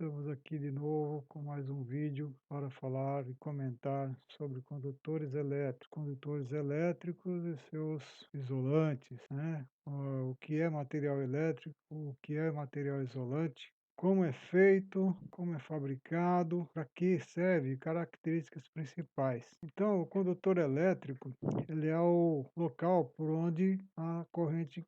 Estamos aqui de novo com mais um vídeo para falar e comentar sobre condutores elétricos e seus isolantes, né? O que é material elétrico, o que é material isolante, como é feito, como é fabricado, para que serve, características principais. Então, o condutor elétrico, ele é o local por onde a corrente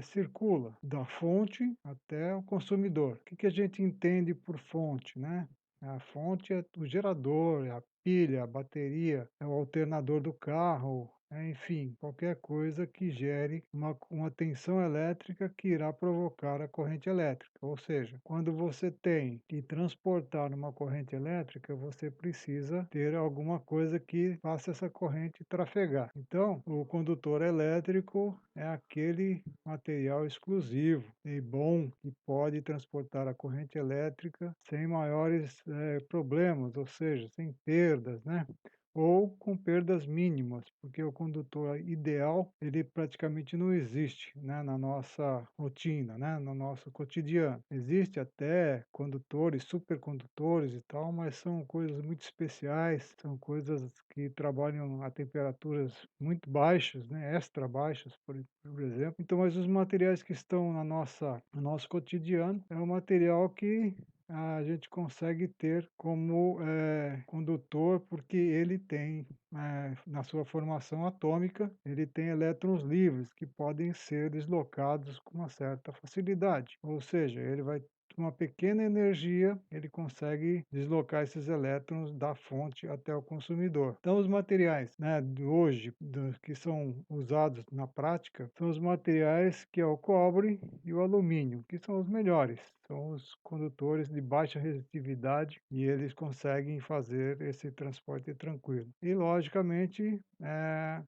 circula, da fonte até o consumidor. O que que a gente entende por fonte, né? A fonte é o gerador, é a pilha, a bateria, é o alternador do carro, enfim, qualquer coisa que gere uma tensão elétrica que irá provocar a corrente elétrica. Ou seja, quando você tem que transportar uma corrente elétrica, você precisa ter alguma coisa que faça essa corrente trafegar. Então, o condutor elétrico é aquele material exclusivo e bom que pode transportar a corrente elétrica sem maiores problemas, ou seja, sem perdas, né? Ou com perdas mínimas, porque o condutor ideal, ele praticamente não existe, né, na nossa rotina, né, no nosso cotidiano. Existe até condutores, supercondutores e tal, mas são coisas muito especiais, são coisas que trabalham a temperaturas muito baixas, né, extra baixas, por exemplo. Então, mas os materiais que estão no nosso cotidiano é um material que a gente consegue ter como condutor, porque ele tem, na sua formação atômica, ele tem elétrons livres que podem ser deslocados com uma certa facilidade. Ou seja, ele vai uma pequena energia, ele consegue deslocar esses elétrons da fonte até o consumidor. Então, os materiais, né, de hoje, que são usados na prática, são os materiais que é o cobre e o alumínio, que são os melhores. São os condutores de baixa resistitividade e eles conseguem fazer esse transporte tranquilo. E, logicamente,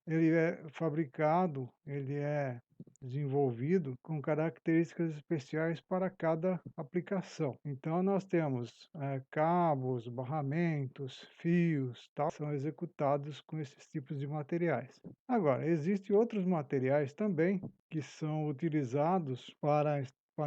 ele é fabricado, ele é desenvolvido com características especiais para cada aplicação. Então, nós temos cabos, barramentos, fios, tal, são executados com esses tipos de materiais. Agora, existem outros materiais também que são utilizados para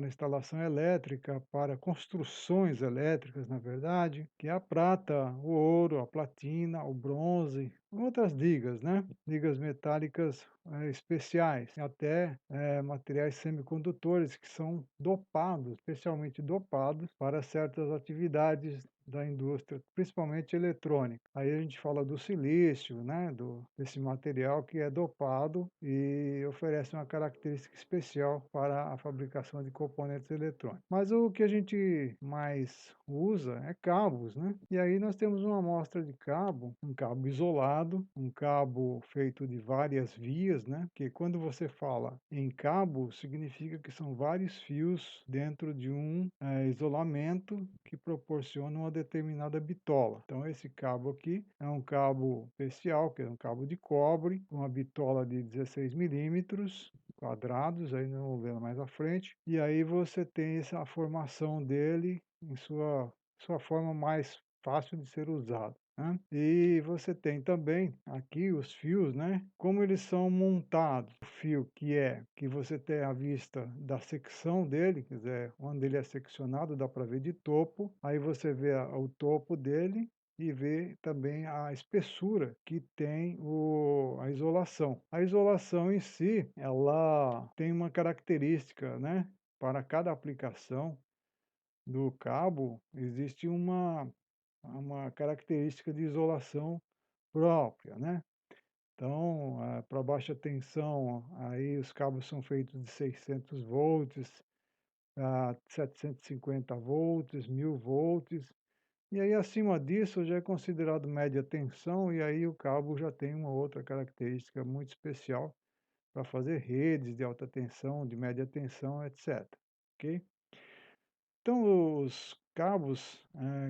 instalação elétrica, para construções elétricas, na verdade, que é a prata, o ouro, a platina, o bronze, outras ligas, né? Ligas metálicas especiais, até materiais semicondutores que são dopados, especialmente dopados para certas atividades da indústria, principalmente eletrônica. Aí a gente fala do silício, né, desse material que é dopado e oferece uma característica especial para a fabricação de componentes eletrônicos. Mas o que a gente mais usa é cabos, né? E aí nós temos uma amostra de cabo, um cabo isolado, um cabo feito de várias vias, né? Que quando você fala em cabo, significa que são vários fios dentro de um isolamento que proporciona uma determinada bitola. Então, esse cabo aqui é um cabo especial, que é um cabo de cobre, com uma bitola de 16 milímetros quadrados, aí não vou ver mais à frente, e aí você tem a formação dele em sua forma mais fácil de ser usado, né? E você tem também aqui os fios, né? Como eles são montados. O fio que você tem à vista da secção dele, quer dizer, onde ele é seccionado, dá para ver de topo. Aí você vê o topo dele e vê também a espessura que tem a isolação. A isolação em si, ela tem uma característica, né? Para cada aplicação do cabo, existe uma característica de isolação própria, né? Então, para baixa tensão, aí os cabos são feitos de 600 volts a 750 volts, 1000 volts, e aí acima disso já é considerado média tensão, e aí o cabo já tem uma outra característica muito especial para fazer redes de alta tensão, de média tensão, etc. Ok? Então, os cabos,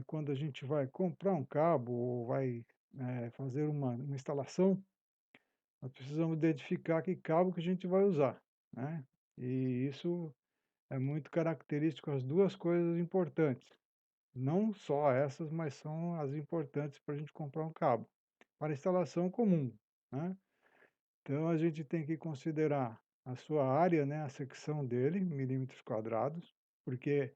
quando a gente vai comprar um cabo ou vai fazer uma instalação, nós precisamos identificar que cabo que a gente vai usar, né? E isso é muito característico, as duas coisas importantes. Não só essas, mas são as importantes para a gente comprar um cabo. Para instalação comum, né? Então, a gente tem que considerar a sua área, né, a secção dele, milímetros quadrados, porque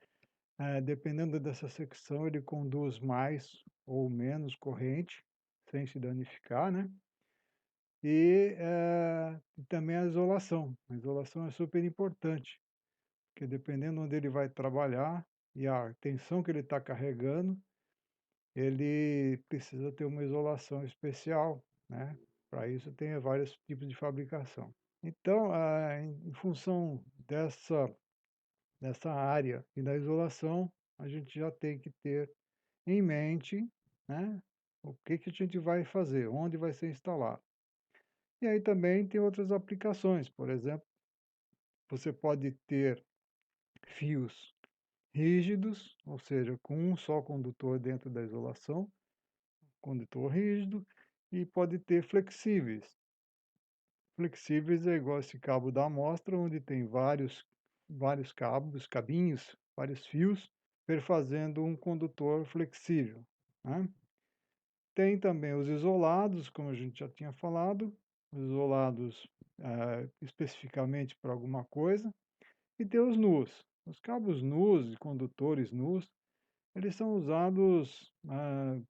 dependendo dessa secção, ele conduz mais ou menos corrente, sem se danificar, né. E também a isolação. A isolação é super importante, porque dependendo onde ele vai trabalhar e a tensão que ele está carregando, ele precisa ter uma isolação especial, né. Para isso tem vários tipos de fabricação. Então, em função dessa área e da isolação, a gente já tem que ter em mente, né, o que que a gente vai fazer, onde vai ser instalado. E aí também tem outras aplicações, por exemplo, você pode ter fios rígidos, ou seja, com um só condutor dentro da isolação, condutor rígido, e pode ter flexíveis. Flexíveis é igual esse cabo da amostra, onde tem vários cabos, cabinhos, vários fios, perfazendo um condutor flexível, né. Tem também os isolados, como a gente já tinha falado, os isolados, especificamente para alguma coisa, e tem os nus. Os cabos nus e condutores nus, eles são usados,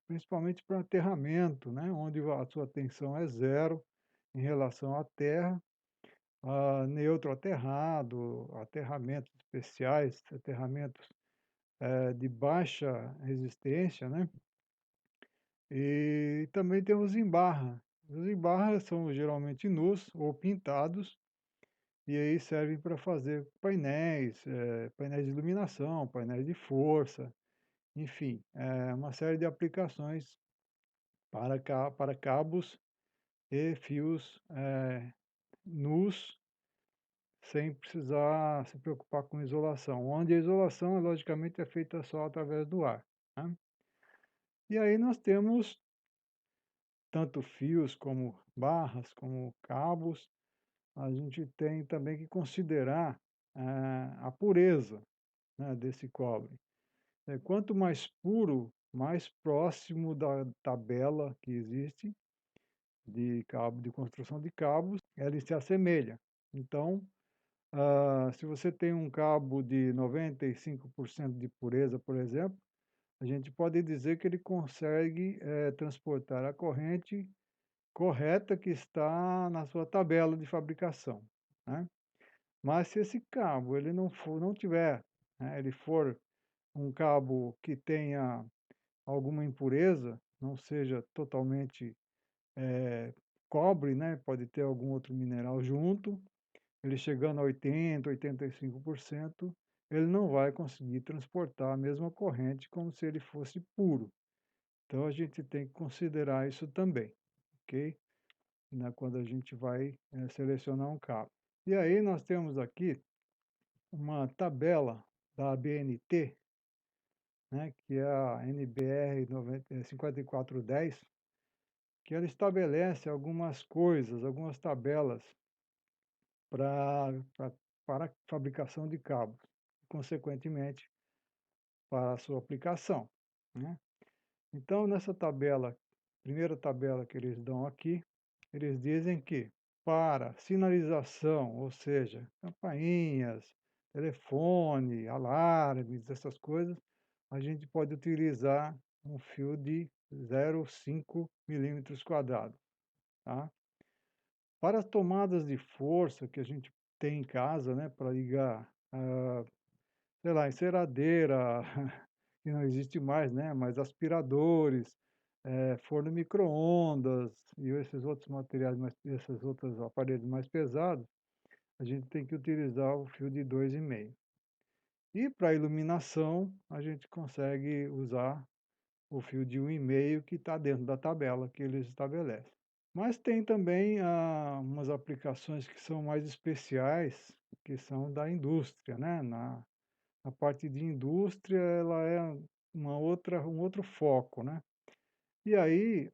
principalmente para aterramento, né, onde a sua tensão é zero em relação à terra, neutro aterrado, aterramentos especiais, aterramentos, de baixa resistência, né. E também temos em barra. Os em barra são geralmente nus ou pintados, e aí servem para fazer painéis, painéis de iluminação, painéis de força, enfim, uma série de aplicações para cabos e fios, nus, sem precisar se preocupar com isolação, onde a isolação, logicamente, é feita só através do ar, né. E aí nós temos tanto fios como barras, como cabos, a gente tem também que considerar, a pureza, né, desse cobre. Quanto mais puro, mais próximo da tabela que existe de cabo de construção de cabos, ele se assemelha. Então, se você tem um cabo de 95% de pureza, por exemplo, a gente pode dizer que ele consegue, transportar a corrente correta que está na sua tabela de fabricação, né. Mas se esse cabo ele não tiver, né, ele for um cabo que tenha alguma impureza, não seja totalmente, cobre, né, pode ter algum outro mineral junto, ele chegando a 85%, ele não vai conseguir transportar a mesma corrente como se ele fosse puro. Então a gente tem que considerar isso também, ok? Quando a gente vai, selecionar um cabo. E aí nós temos aqui uma tabela da ABNT, né, que é a NBR 5410, que ela estabelece algumas coisas, algumas tabelas pra pra para a fabricação de cabos, consequentemente, para a sua aplicação, né. Então nessa tabela, primeira tabela que eles dão aqui, eles dizem que para sinalização, ou seja, campainhas, telefone, alarmes, essas coisas, a gente pode utilizar um fio de 0,5 milímetros quadrados, tá. Para as tomadas de força que a gente tem em casa, né, para ligar, sei lá, enceradeira, que não existe mais, né, mas aspiradores, forno micro-ondas e esses outros materiais esses outros aparelhos mais pesados, a gente tem que utilizar o fio de 2,5. E para iluminação, a gente consegue usar o fio de 1,5 que está dentro da tabela que eles estabelecem. Mas tem também, umas aplicações que são mais especiais, que são da indústria, né, a parte de indústria, ela é um outro foco, né. E aí,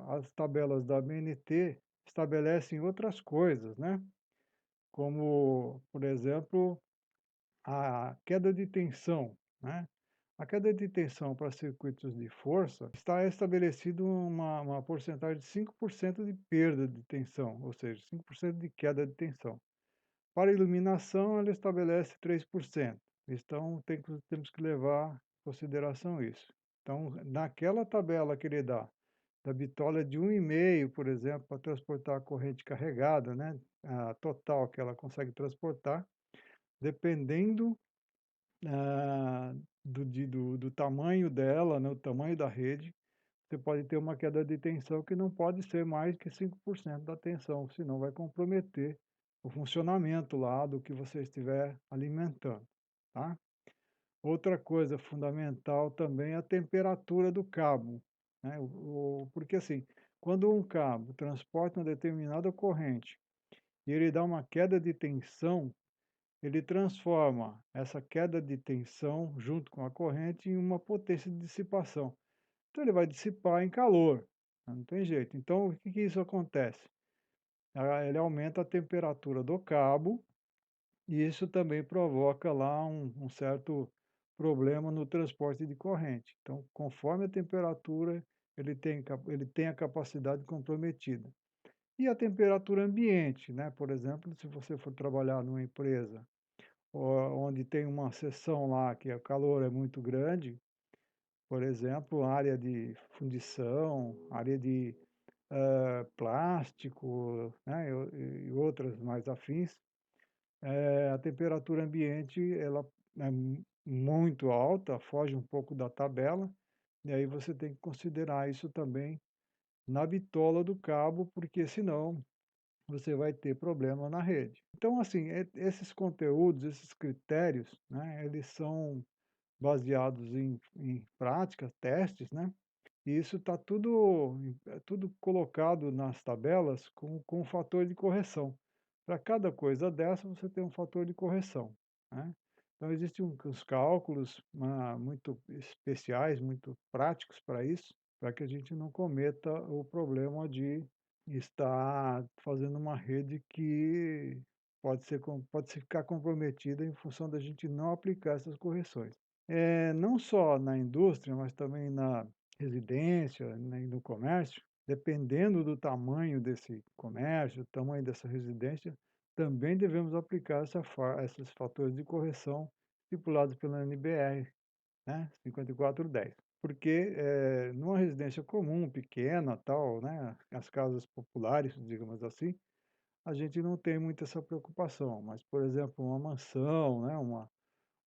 as tabelas da ABNT estabelecem outras coisas, né, como, por exemplo, a queda de tensão, né. A queda de tensão para circuitos de força está estabelecido uma porcentagem de 5% de perda de tensão, ou seja, 5% de queda de tensão. Para iluminação, ela estabelece 3%. Então temos que levar em consideração isso. Então, naquela tabela que ele dá, da bitola de 1,5, por exemplo, para transportar a corrente carregada, né, a total que ela consegue transportar, dependendo, ah, do tamanho dela, né, o tamanho da rede, você pode ter uma queda de tensão que não pode ser mais que 5% da tensão, senão vai comprometer o funcionamento lá do que você estiver alimentando, tá? Outra coisa fundamental também é a temperatura do cabo, né, porque assim, quando um cabo transporta uma determinada corrente e ele dá uma queda de tensão, ele transforma essa queda de tensão junto com a corrente em uma potência de dissipação. Então ele vai dissipar em calor, né, não tem jeito. Então o que que isso acontece? Ele aumenta a temperatura do cabo e isso também provoca lá um certo problema no transporte de corrente. Então, conforme a temperatura, ele tem a capacidade comprometida. E a temperatura ambiente, né? Por exemplo, se você for trabalhar numa empresa onde tem uma seção lá que o calor é muito grande, por exemplo, área de fundição, área de plástico, né? E outras mais afins, a temperatura ambiente ela é muito alta, foge um pouco da tabela, e aí você tem que considerar isso também na bitola do cabo, porque senão você vai ter problema na rede. Então, assim, esses conteúdos, esses critérios, né, eles são baseados em práticas, testes, né? E isso está tudo colocado nas tabelas com um fator de correção. Para cada coisa dessa, você tem um fator de correção, né. Então existem uns cálculos, muito especiais, muito práticos para isso, para que a gente não cometa o problema de estar fazendo uma rede que pode se ficar comprometida em função da gente não aplicar essas correções. Não só na indústria, mas também na residência, né, e no comércio, dependendo do tamanho desse comércio, do tamanho dessa residência, também devemos aplicar esses fatores de correção estipulados pela NBR, né, 5410. Porque numa residência comum, pequena, tal, né, as casas populares, digamos assim, a gente não tem muito essa preocupação. Mas, por exemplo, uma mansão, né,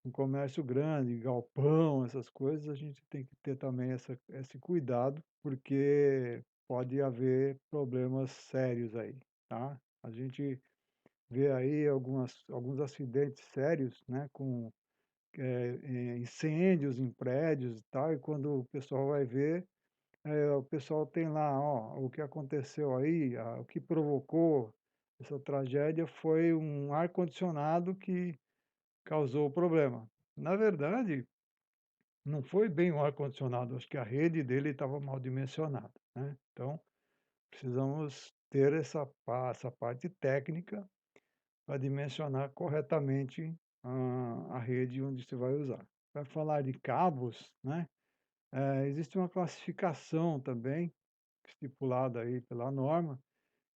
um comércio grande, galpão, essas coisas, a gente tem que ter também esse cuidado, porque pode haver problemas sérios aí, tá? A gente vê aí alguns acidentes sérios, né, com incêndios em prédios e tal, e quando o pessoal vai ver, o pessoal tem lá, ó, o que aconteceu aí, o que provocou essa tragédia foi um ar-condicionado que causou o problema. Na verdade, não foi bem o ar-condicionado, acho que a rede dele estava mal dimensionada, né. Então, precisamos ter essa parte técnica para dimensionar corretamente a rede onde você vai usar. Para falar de cabos, né, existe uma classificação também, estipulada aí pela norma,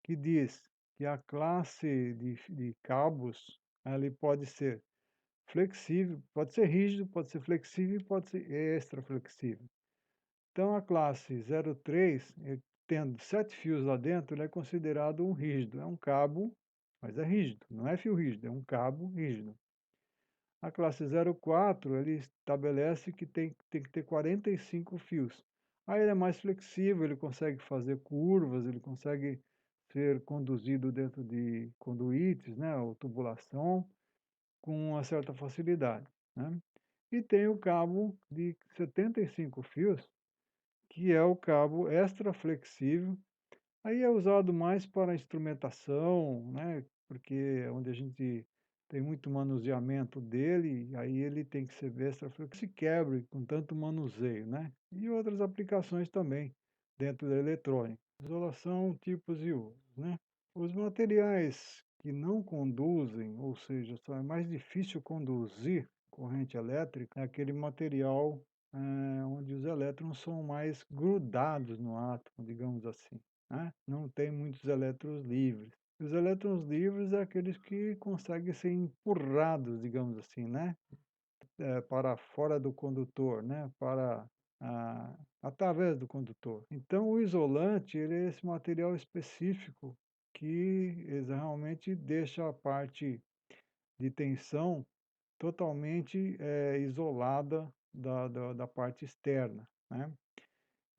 que diz que a classe de cabos, ele pode ser flexível, pode ser rígido, pode ser flexível e pode ser extra flexível. Então a classe 03, tendo 7 fios lá dentro, ele é considerado um rígido, é um cabo, mas é rígido, não é fio rígido, é um cabo rígido. A classe 04, ele estabelece que tem que ter 45 fios. Aí ele é mais flexível, ele consegue fazer curvas, ele consegue ser conduzido dentro de conduítes, né, ou tubulação, com uma certa facilidade, né. E tem o cabo de 75 fios, que é o cabo extra flexível. Aí é usado mais para instrumentação, né, porque é onde a gente tem muito manuseamento dele, e aí ele tem que ser extra flexível, que se quebre com tanto manuseio, né. E outras aplicações também, dentro da eletrônica. Isolação, tipos e usos, né. Os materiais que não conduzem, ou seja, só é mais difícil conduzir corrente elétrica, é aquele material, onde os elétrons são mais grudados no átomo, digamos assim, né, não tem muitos elétrons livres. Os elétrons livres é aqueles que conseguem ser empurrados, digamos assim, né. para fora do condutor, né, para através do condutor. Então o isolante, ele é esse material específico que realmente deixa a parte de tensão totalmente, isolada da parte externa, né.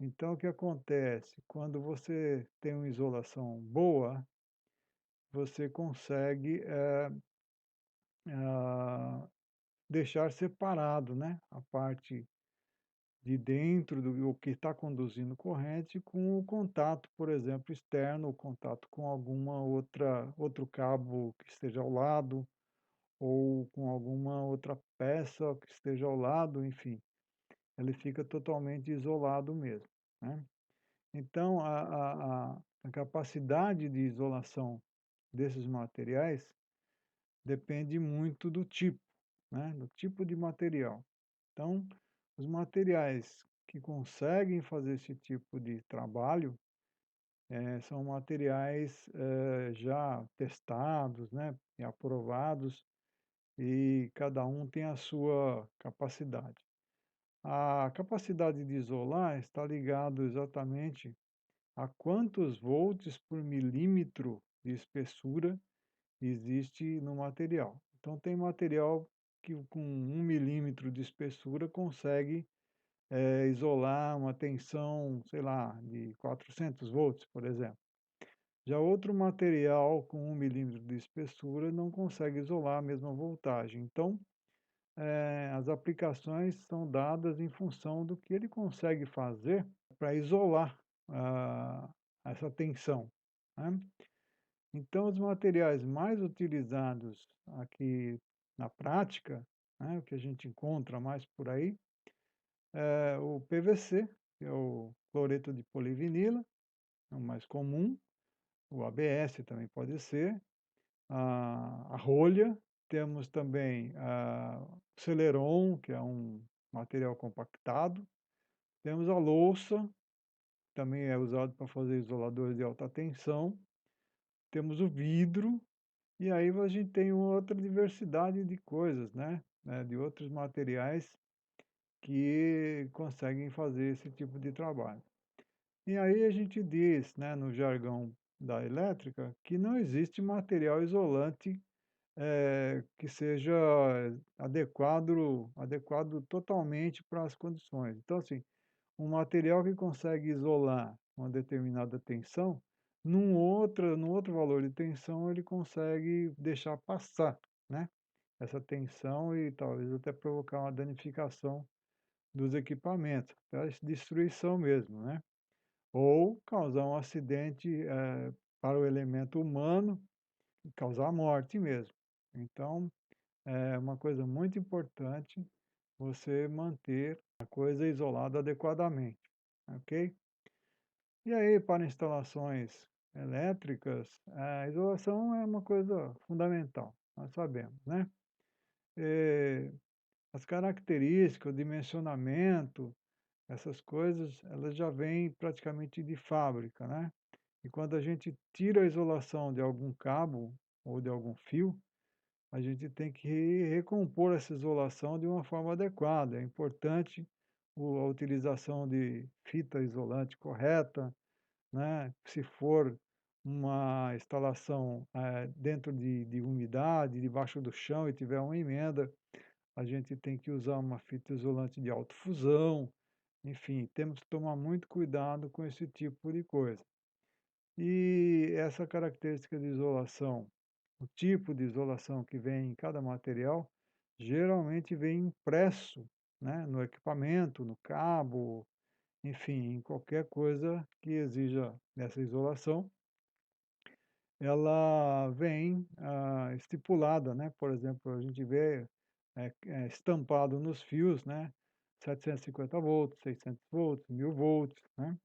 Então o que acontece? Quando você tem uma isolação boa, você consegue, ah, deixar separado, né, a parte de dentro do o que está conduzindo corrente com o contato, por exemplo, externo, o contato com alguma outro cabo que esteja ao lado, ou com alguma outra peça que esteja ao lado, enfim, ele fica totalmente isolado mesmo, né. Então a capacidade de isolação desses materiais depende muito do tipo, né, do tipo de material. Então, os materiais que conseguem fazer esse tipo de trabalho, são materiais, já testados, né, e aprovados, e cada um tem a sua capacidade. A capacidade de isolar está ligado exatamente a quantos volts por milímetro de espessura existe no material. Então tem material que com 1 milímetro de espessura consegue, isolar uma tensão, sei lá, de 400 volts, por exemplo. Já outro material com 1 milímetro de espessura não consegue isolar a mesma voltagem. Então, as aplicações são dadas em função do que ele consegue fazer para isolar, ah, essa tensão, né. Então os materiais mais utilizados aqui na prática, né, o que a gente encontra mais por aí, é o PVC, que é o cloreto de polivinila, é o mais comum, o ABS também pode ser, a rolha, temos também o Celeron, que é um material compactado, temos a louça, também é usado para fazer isoladores de alta tensão, temos o vidro, e aí a gente tem uma outra diversidade de coisas, né, de outros materiais que conseguem fazer esse tipo de trabalho. E aí a gente diz, né, no jargão da elétrica, que não existe material isolante, que seja adequado totalmente para as condições. Então, assim, um material que consegue isolar uma determinada tensão, num outro valor de tensão, ele consegue deixar passar, né, essa tensão e talvez até provocar uma danificação dos equipamentos, até destruição mesmo, né, ou causar um acidente, para o elemento humano e causar morte mesmo. Então, é uma coisa muito importante você manter a coisa isolada adequadamente, ok? E aí, para instalações elétricas, a isolação é uma coisa fundamental, nós sabemos, né? Eh, as características, o dimensionamento, essas coisas, elas já vêm praticamente de fábrica, né? E quando a gente tira a isolação de algum cabo ou de algum fio, a gente tem que recompor essa isolação de uma forma adequada. É importante a utilização de fita isolante correta, né? Se for uma instalação dentro de umidade, debaixo do chão e tiver uma emenda, a gente tem que usar uma fita isolante de autofusão. Enfim, temos que tomar muito cuidado com esse tipo de coisa. E essa característica de isolação, o tipo de isolação que vem em cada material, geralmente vem impresso, né, no equipamento, no cabo, enfim, em qualquer coisa que exija essa isolação, ela vem estipulada, né? Por exemplo, a gente vê estampado nos fios, né? 750 volts, 600 volts, 1000 volts, né?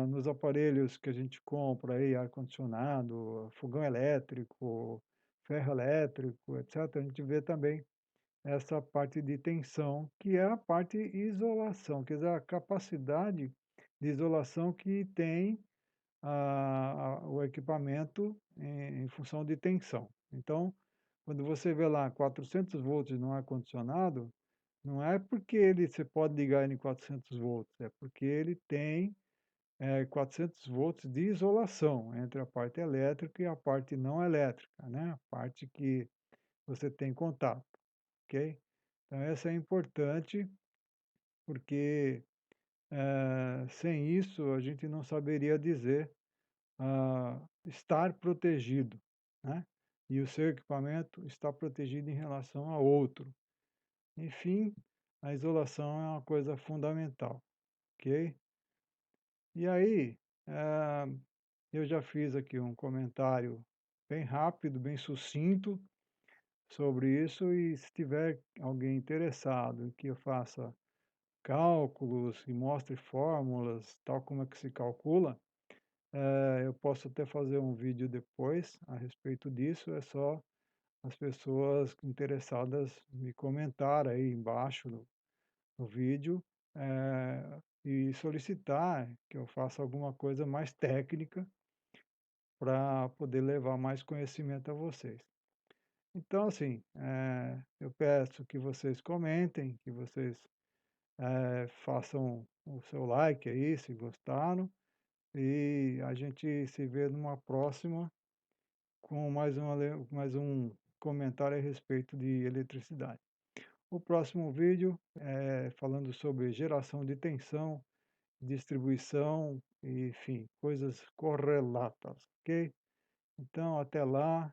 Nos aparelhos que a gente compra aí, ar-condicionado, fogão elétrico, ferro elétrico, etc., a gente vê também essa parte de tensão, que é a parte isolação, quer dizer, a capacidade de isolação que tem o equipamento em função de tensão. Então, Quando você vê lá 400 volts no ar-condicionado, não é porque você pode ligar ele em 400 volts, é porque ele tem 400 volts de isolação entre a parte elétrica e a parte não elétrica, né, a parte que você tem contato, ok? Então essa é importante, porque, sem isso a gente não saberia dizer, estar protegido, né, e o seu equipamento está protegido em relação a outro. Enfim, a isolação é uma coisa fundamental, ok? E aí, eh, eu já fiz aqui um comentário bem rápido, bem sucinto sobre isso, e se tiver alguém interessado em que eu faça cálculos e mostre fórmulas, tal como é que se calcula, eu posso até fazer um vídeo depois a respeito disso, é só as pessoas interessadas me comentar aí embaixo no vídeo, e solicitar que eu faça alguma coisa mais técnica para poder levar mais conhecimento a vocês. Então, assim, eu peço que vocês comentem, que vocês, façam o seu like aí, se gostaram, e a gente se vê numa próxima com mais um comentário a respeito de eletricidade. O próximo vídeo é falando sobre geração de tensão, distribuição, enfim, coisas correlatas, ok? Então, até lá.